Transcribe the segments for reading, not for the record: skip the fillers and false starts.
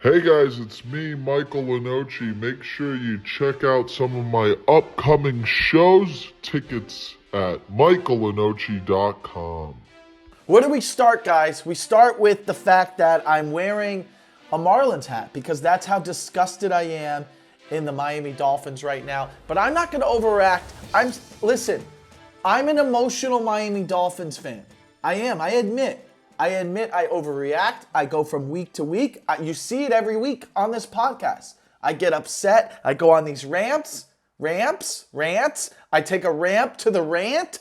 Hey guys, it's me, Michael Lenoci. Make sure you check out some of my upcoming shows. Tickets at michaellenoci.com. Where do we start, guys? We start with the fact that I'm wearing a Marlins hat because that's how disgusted I am in the Miami Dolphins right now. But I'm not going to overreact. Listen, I'm an emotional Miami Dolphins fan. I am. I admit I overreact. I go from week to week. You see it every week on this podcast. I get upset. I go on these rants. I take a ramp to the rant.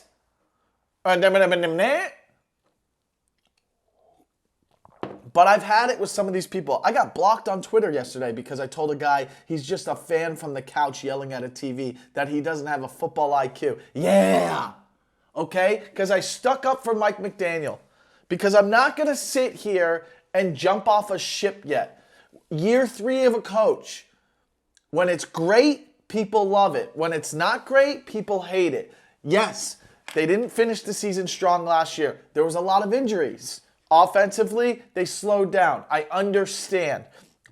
But I've had it with some of these people. I got blocked on Twitter yesterday because I told a guy he's just a fan from the couch yelling at a TV that he doesn't have a football IQ. Yeah! Okay? Because I stuck up for Mike McDaniel. Because I'm not going to sit here and jump off a ship yet. Year 3 of a coach. When it's great, people love it. When it's not great, people hate it. Yes, they didn't finish the season strong last year. There was a lot of injuries. Offensively, they slowed down. I understand.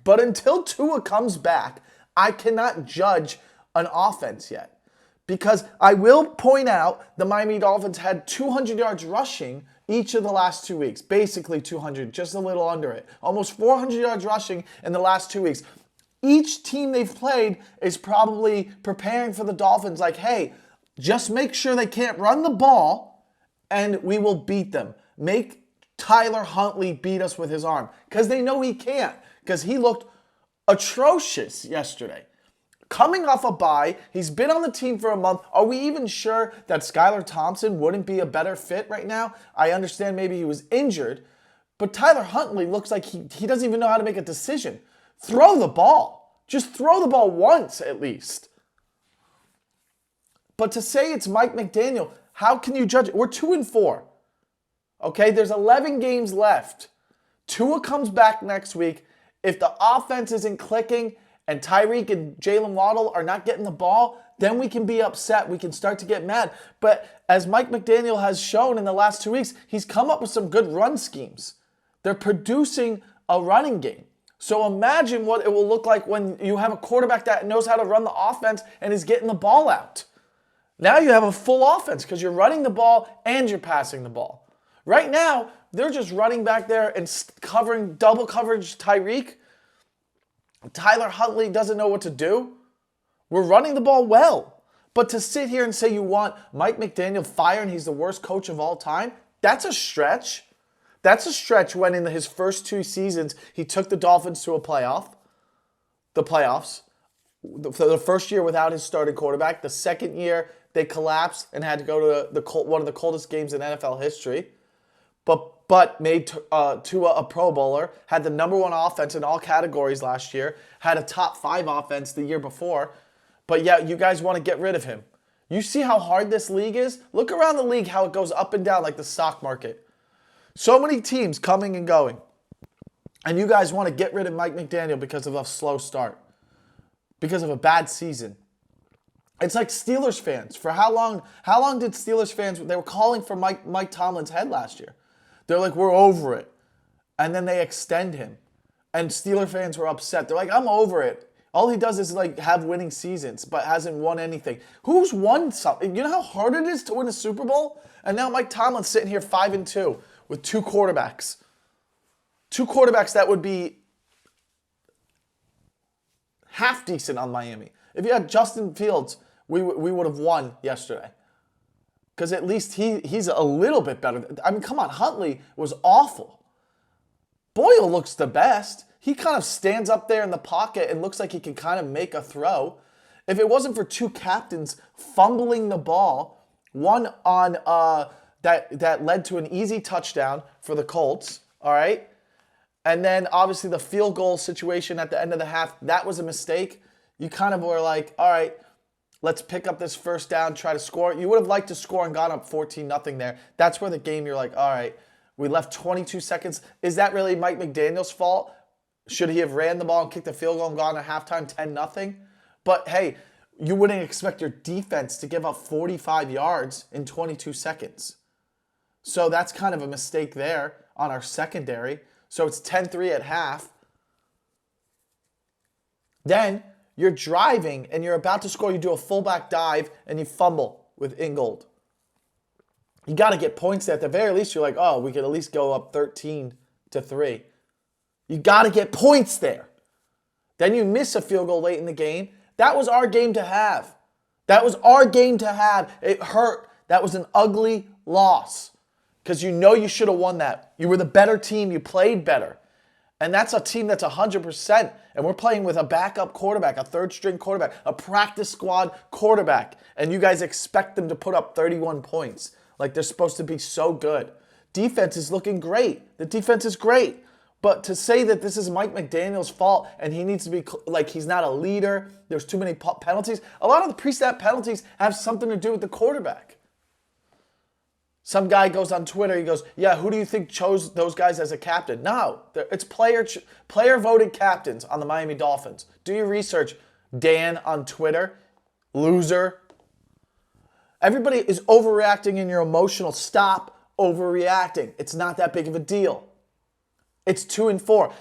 But until Tua comes back, I cannot judge an offense yet. Because I will point out the Miami Dolphins had 200 yards rushing each of the last 2 weeks. Basically 200, just a little under it. Almost 400 yards rushing in the last 2 weeks. Each team they've played is probably preparing for the Dolphins like, hey, just make sure they can't run the ball and we will beat them. Make Tyler Huntley beat us with his arm because they know he can't because he looked atrocious yesterday. Coming off a bye, he's been on the team for a month. Are we even sure that Skylar Thompson wouldn't be a better fit right now? I understand maybe he was injured, but Tyler Huntley looks like he doesn't even know how to make a decision. Throw the ball. Just throw the ball once at least. But to say it's Mike McDaniel, how can you judge it? We're 2-4. Okay, there's 11 games left. Tua comes back next week. If the offense isn't clicking and Tyreek and Jalen Waddle are not getting the ball, then we can be upset. We can start to get mad. But as Mike McDaniel has shown in the last 2 weeks, he's come up with some good run schemes. They're producing a running game. So imagine what it will look like when you have a quarterback that knows how to run the offense and is getting the ball out. Now you have a full offense because you're running the ball and you're passing the ball. Right now, they're just running back there and covering double coverage Tyreek. Tyler Huntley doesn't know what to do. We're running the ball well. But to sit here and say you want Mike McDaniel fired and he's the worst coach of all time, that's a stretch. That's a stretch when in his first 2 seasons, he took the Dolphins to the playoffs. For the first year without his starting quarterback. The second year, they collapsed and had to go to one of the coldest games in NFL history. But made Tua a Pro Bowler, had the number 1 offense in all categories last year, had a top 5 offense the year before, but yet you guys want to get rid of him. You see how hard this league is? Look around the league how it goes up and down like the stock market. So many teams coming and going. And you guys want to get rid of Mike McDaniel because of a slow start. Because of a bad season. It's like Steelers fans. For how long did Steelers fans, they were calling for Mike Tomlin's head last year. They're like, we're over it. And then they extend him. And Steeler fans were upset. They're like, I'm over it. All he does is like have winning seasons, but hasn't won anything. Who's won something? You know how hard it is to win a Super Bowl? And now Mike Tomlin's sitting here 5-2 with 2 quarterbacks. 2 quarterbacks that would be half decent on Miami. If you had Justin Fields, we would have won yesterday. Because at least he's a little bit better. I mean, come on, Huntley was awful. Boyle looks the best. He kind of stands up there in the pocket and looks like he can kind of make a throw. If it wasn't for 2 captains fumbling the ball, one on that led to an easy touchdown for the Colts, all right? And then obviously the field goal situation at the end of the half, that was a mistake. You kind of were like, all right, let's pick up this first down, try to score. You would have liked to score and got up 14-0 there. That's where the game you're like, all right, we left 22 seconds. Is that really Mike McDaniel's fault? Should he have ran the ball and kicked the field goal and gone at halftime 10-0? But hey, you wouldn't expect your defense to give up 45 yards in 22 seconds. So that's kind of a mistake there on our secondary. So it's 10-3 at half. Then you're driving and you're about to score. You do a fullback dive and you fumble with Ingold. You got to get points there. At the very least, you're like, oh, we could at least go up 13-3. You got to get points there. Then you miss a field goal late in the game. That was our game to have. That was our game to have. It hurt. That was an ugly loss because you know you should have won that. You were the better team. You played better. And that's a team that's 100%. And we're playing with a backup quarterback, a third-string quarterback, a practice squad quarterback. And you guys expect them to put up 31 points. Like they're supposed to be so good. Defense is looking great. The defense is great. But to say that this is Mike McDaniel's fault and he needs to be, like, he's not a leader, there's too many penalties. A lot of the pre-snap penalties have something to do with the quarterback. Some guy goes on Twitter, he goes, yeah, who do you think chose those guys as a captain? No, it's player-voted captains on the Miami Dolphins. Do your research, Dan on Twitter. Loser. Everybody is overreacting and you're emotional. Stop overreacting. It's not that big of a deal. It's 2-4.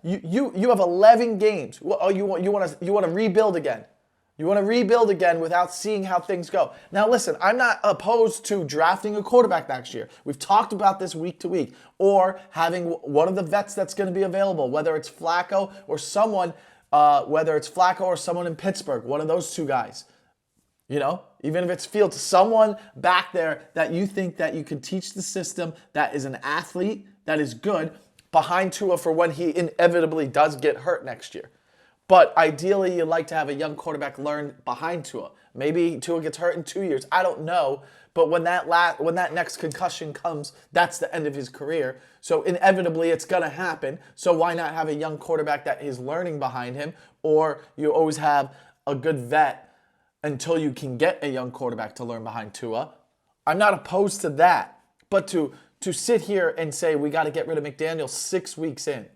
You have 11 games. Oh, you want to rebuild again. You want to rebuild again without seeing how things go. Now listen, I'm not opposed to drafting a quarterback next year. We've talked about this week to week. Or having one of the vets that's going to be available, whether it's Flacco or someone in Pittsburgh, one of those two guys. You know, even if it's Fields, someone back there that you think that you can teach the system, that is an athlete, that is good, behind Tua for when he inevitably does get hurt next year. But ideally, you'd like to have a young quarterback learn behind Tua. Maybe Tua gets hurt in 2 years. I don't know. But when that next concussion comes, that's the end of his career. So inevitably, it's going to happen. So why not have a young quarterback that is learning behind him? Or you always have a good vet until you can get a young quarterback to learn behind Tua. I'm not opposed to that. But to sit here and say we got to get rid of McDaniel 6 weeks in.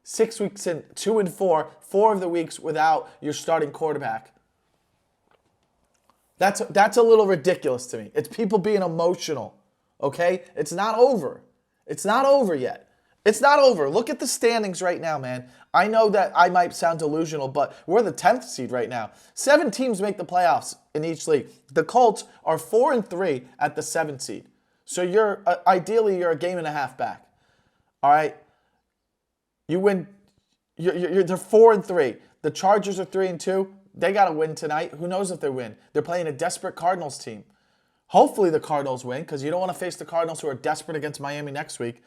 6 weeks in, 2-4, 4 of the weeks without your starting quarterback. That's a little ridiculous to me. It's people being emotional, okay? It's not over. It's not over yet. It's not over. Look at the standings right now, man. I know that I might sound delusional, but we're the 10th seed right now. 7 teams make the playoffs in each league. The Colts are 4-3 at the 7th seed. So ideally you're a game and a half back. All right? You win. They're 4-3. The Chargers are 3-2. They got to win tonight. Who knows if they win? They're playing a desperate Cardinals team. Hopefully the Cardinals win because you don't want to face the Cardinals who are desperate against Miami next week.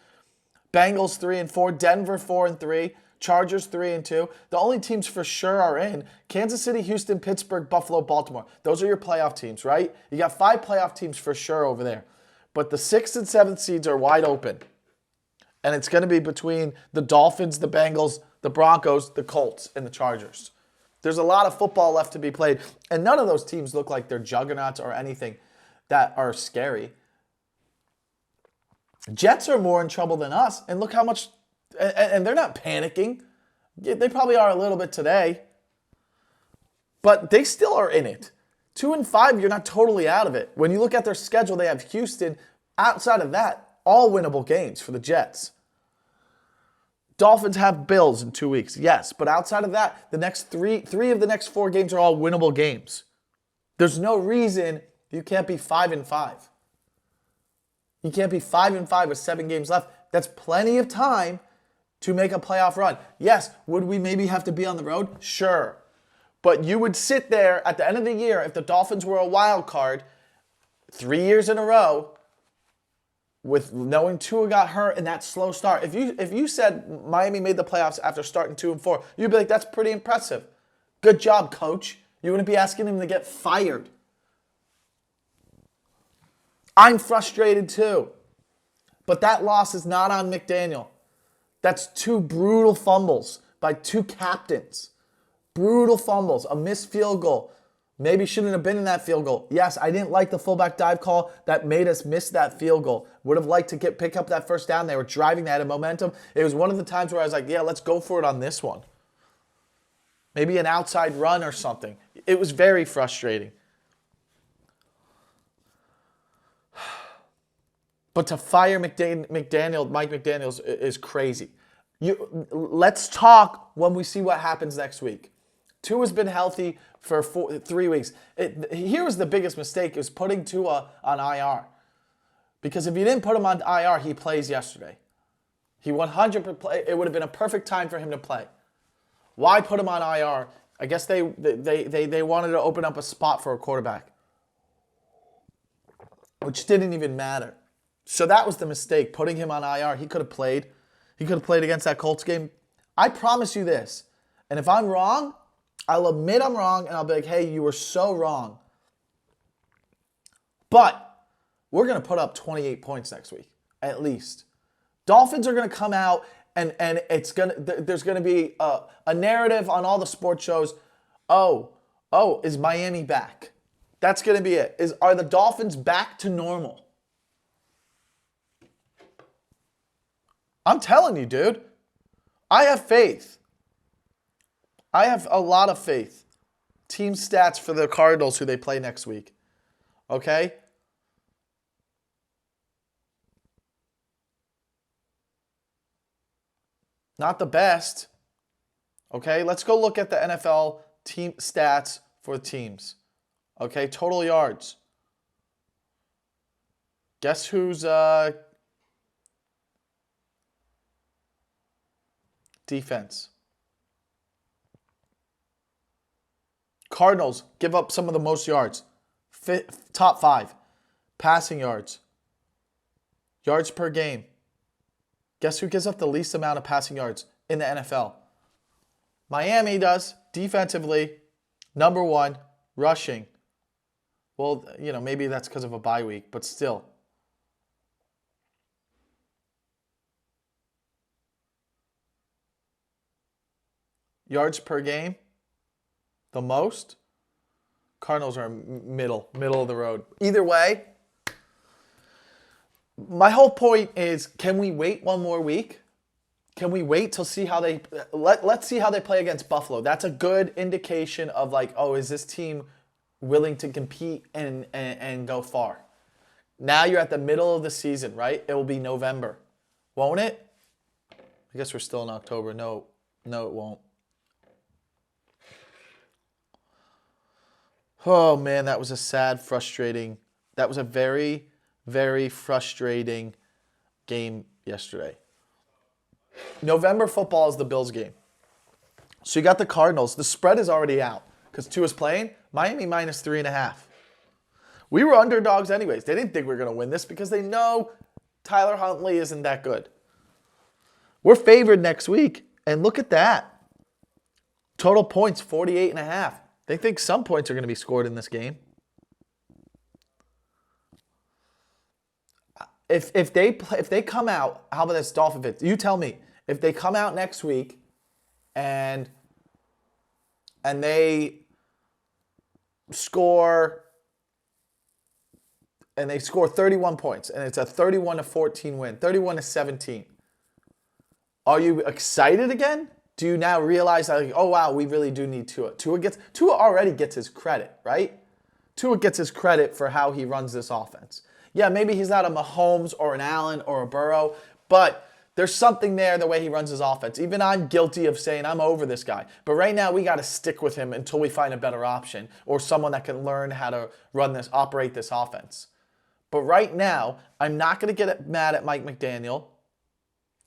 Bengals 3-4. Denver 4-3. Chargers 3-2. The only teams for sure are in Kansas City, Houston, Pittsburgh, Buffalo, Baltimore. Those are your playoff teams, right? You got 5 playoff teams for sure over there. But the 6th and 7th seeds are wide open. And it's going to be between the Dolphins, the Bengals, the Broncos, the Colts, and the Chargers. There's a lot of football left to be played. And none of those teams look like they're juggernauts or anything that are scary. Jets are more in trouble than us. And look how much... And they're not panicking. They probably are a little bit today. But they still are in it. 2-5, you're not totally out of it. When you look at their schedule, they have Houston. Outside of that, all winnable games for the Jets. Dolphins have Bills in 2 weeks, yes. But outside of that, the next three of the next 4 games are all winnable games. There's no reason you can't be 5-5. You can't be 5-5 with 7 games left. That's plenty of time to make a playoff run. Yes, would we maybe have to be on the road? Sure. But you would sit there at the end of the year, if the Dolphins were a wild card, 3 years in a row, with knowing Tua got hurt and that slow start. If you said Miami made the playoffs after starting 2-4, you'd be like, that's pretty impressive. Good job, coach. You wouldn't be asking him to get fired. I'm frustrated too. But that loss is not on McDaniel. That's 2 brutal fumbles by 2 captains. Brutal fumbles, a missed field goal. Maybe shouldn't have been in that field goal. Yes, I didn't like the fullback dive call that made us miss that field goal. Would have liked to pick up that first down. They were driving that at momentum. It was one of the times where I was like, yeah, let's go for it on this one. Maybe an outside run or something. It was very frustrating. But to fire Mike McDaniels is crazy. Let's talk when we see what happens next week. Tua's been healthy for 3 weeks. Here was the biggest mistake, is putting Tua on IR. Because if you didn't put him on IR, he plays yesterday. He 100% play. It would have been a perfect time for him to play. Why put him on IR? I guess they wanted to open up a spot for a quarterback, which didn't even matter. So that was the mistake, putting him on IR. He could have played. He could have played against that Colts game. I promise you this, and if I'm wrong, I'll admit I'm wrong, and I'll be like, hey, you were so wrong. But we're going to put up 28 points next week, at least. Dolphins are going to come out, and there's going to be a narrative on all the sports shows. Oh, is Miami back? That's going to be it. Are the Dolphins back to normal? I'm telling you, dude. I have faith. I have a lot of faith. Team stats for the Cardinals, who they play next week. Okay? Not the best. Okay, let's go look at the NFL team stats for teams. Okay, total yards. Guess who's defense? Cardinals give up some of the most yards. Top 5. Passing yards. Yards per game. Guess who gives up the least amount of passing yards in the NFL? Miami does, defensively. Number 1, rushing. Well, maybe that's because of a bye week, but still. Yards per game, the most. Cardinals are middle of the road. Either way, my whole point is, can we wait one more week? Can we wait till see how they let's see how they play against Buffalo? That's a good indication of is this team willing to compete and go far? Now you're at the middle of the season, right? It will be November, won't it? I guess we're still in October. No, it won't. Oh man, that was a sad, frustrating. That was a very, very frustrating game yesterday. November football is the Bills game. So you got the Cardinals. The spread is already out because Tua's playing. Miami minus 3.5. We were underdogs anyways. They didn't think we were going to win this because they know Tyler Huntley isn't that good. We're favored next week, and look at that. Total points, 48.5. They think some points are going to be scored in this game. If they come out, how about this Dolphins? You tell me. If they come out next week and they score 31 points and it's a 31-14 win, 31-17. Are you excited again? Do you now realize that, oh wow, we really do need Tua? Tua already gets his credit, right? Tua gets his credit for how he runs this offense. Yeah, maybe he's not a Mahomes or an Allen or a Burrow, but there's something there the way he runs his offense. Even I'm guilty of saying I'm over this guy. But right now we got to stick with him until we find a better option or someone that can learn how to operate this offense. But right now, I'm not going to get mad at Mike McDaniel.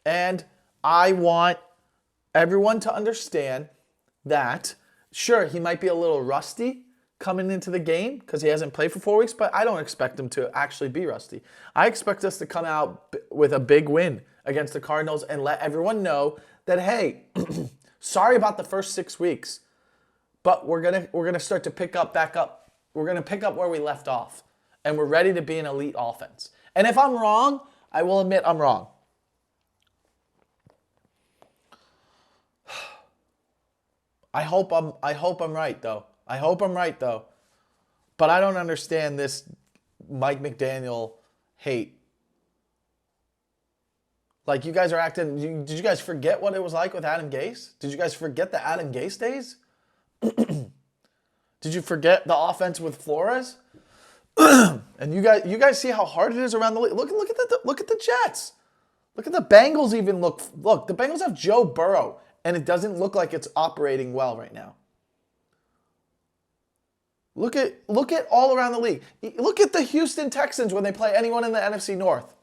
And I want everyone to understand that, sure, he might be a little rusty coming into the game because he hasn't played for 4 weeks, but I don't expect him to actually be rusty. I expect us to come out with a big win against the Cardinals and let everyone know that, hey, sorry about the first 6 weeks, but we're gonna start to pick up back up. We're gonna pick up where we left off, and we're ready to be an elite offense. And if I'm wrong, I will admit I'm wrong. I hope I'm right though. But I don't understand this Mike McDaniel hate. Like, you guys are acting... Did you guys forget what it was like with Adam Gase? Did you guys forget the Adam Gase days? Did you forget the offense with Flores? And you guys see how hard it is around the league? Look at the Jets. Look at the Bengals even look... Look, the Bengals have Joe Burrow, and it doesn't look like it's operating well right now. Look at all around the league. Look at the Houston Texans when they play anyone in the NFC North.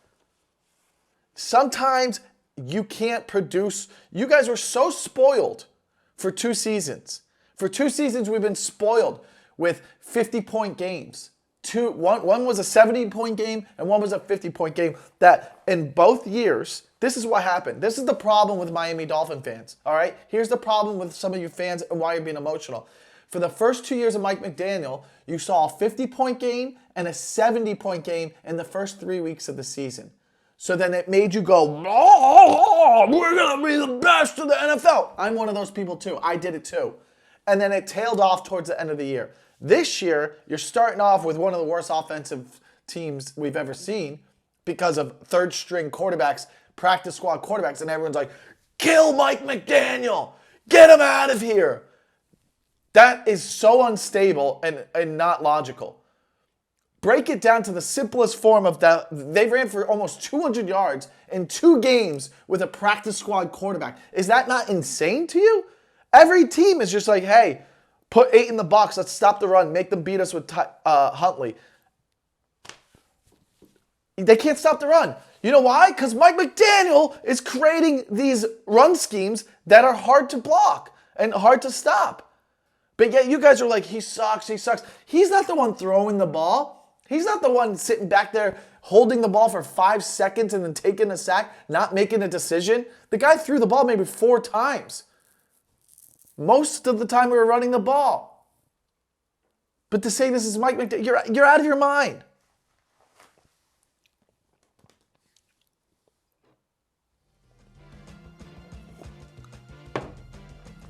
Sometimes you can't produce. You guys were so spoiled for 2 seasons. For 2 seasons, we've been spoiled with 50-point games. One was a 70-point game and one was a 50-point game. That in both years, this is what happened. This is the problem with Miami Dolphin fans. All right? Here's the problem with some of you fans and why you're being emotional. For the first 2 years of Mike McDaniel, you saw a 50-point game and a 70-point game in the first 3 weeks of the season. So then it made you go, oh, we're going to be the best in the NFL. I'm one of those people too. I did it too. And then it tailed off towards the end of the year. This year, you're starting off with one of the worst offensive teams we've ever seen because of third-string quarterbacks, practice squad quarterbacks, and everyone's like, kill Mike McDaniel. Get him out of here. That is so unstable and not logical. Break it down to the simplest form of that. They ran for almost 200 yards in 2 games with a practice squad quarterback. Is that not insane to you? Every team is just like, hey, put 8 in the box. Let's stop the run. Make them beat us with Huntley. They can't stop the run. You know why? Because Mike McDaniel is creating these run schemes that are hard to block and hard to stop. But yet you guys are like, he sucks, he sucks. He's not the one throwing the ball. He's not the one sitting back there holding the ball for 5 seconds and then taking a sack, not making a decision. The guy threw the ball maybe 4 times. Most of the time we were running the ball. But to say this is Mike McDaniel, you're out of your mind.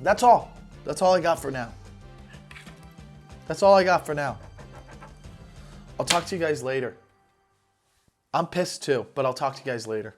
That's all. That's all I got for now. That's all I got for now. I'll talk to you guys later. I'm pissed too, but I'll talk to you guys later.